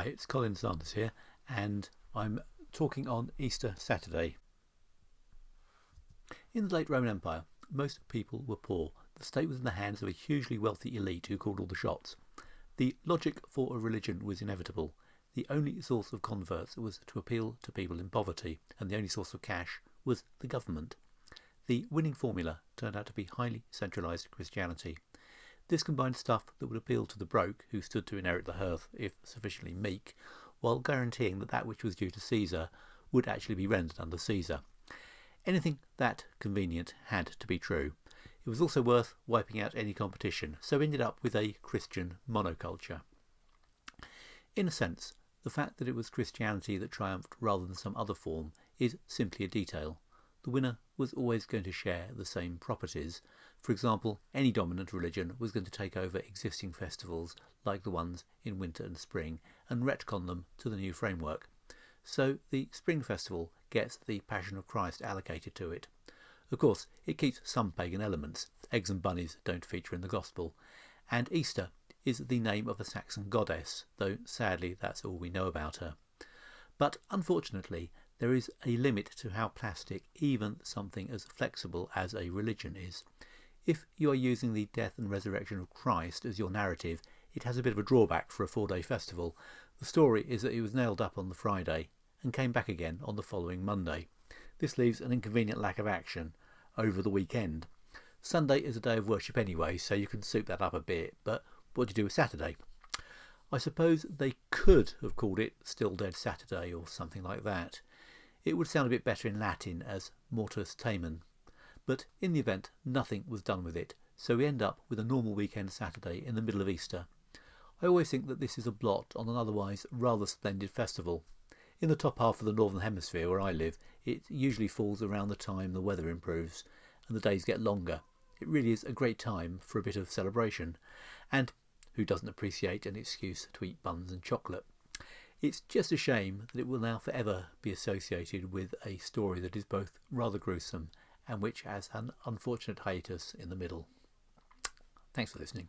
Hi, it's Colin Sanders here, and I'm talking on Easter Saturday. In the late Roman Empire, most people were poor. The state was in the hands of a hugely wealthy elite who called all the shots. The logic for a religion was inevitable. The only source of converts was to appeal to people in poverty, and the only source of cash was the government. The winning formula turned out to be highly centralised Christianity. This combined stuff that would appeal to the broke, who stood to inherit the hearth if sufficiently meek, while guaranteeing that that which was due to Caesar would actually be rendered under Caesar. Anything that convenient had to be true. It was also worth wiping out any competition, so ended up with a Christian monoculture. In a sense, the fact that it was Christianity that triumphed rather than some other form is simply a detail. The winner was always going to share the same properties. For example, any dominant religion was going to take over existing festivals like the ones in winter and spring and retcon them to the new framework. So the Spring Festival gets the Passion of Christ allocated to it. Of course, it keeps some pagan elements. Eggs and bunnies don't feature in the Gospel. And Easter is the name of a Saxon goddess, though sadly that's all we know about her. But unfortunately, there is a limit to how plastic even something as flexible as a religion is. If you are using the death and resurrection of Christ as your narrative, it has a bit of a drawback for a 4-day festival. The story is that he was nailed up on the Friday and came back again on the following Monday. This leaves an inconvenient lack of action over the weekend. Sunday is a day of worship anyway, so you can soup that up a bit, but what do you do with Saturday? I suppose they could have called it Still Dead Saturday or something like that. It would sound a bit better in Latin as Mortus Tamen. But in the event, nothing was done with it, so we end up with a normal weekend Saturday in the middle of Easter. I always think that this is a blot on an otherwise rather splendid festival. In the top half of the Northern Hemisphere where I live, it usually falls around the time the weather improves and the days get longer. It really is a great time for a bit of celebration, and who doesn't appreciate an excuse to eat buns and chocolate? It's just a shame that it will now forever be associated with a story that is both rather gruesome and which has an unfortunate hiatus in the middle. Thanks for listening.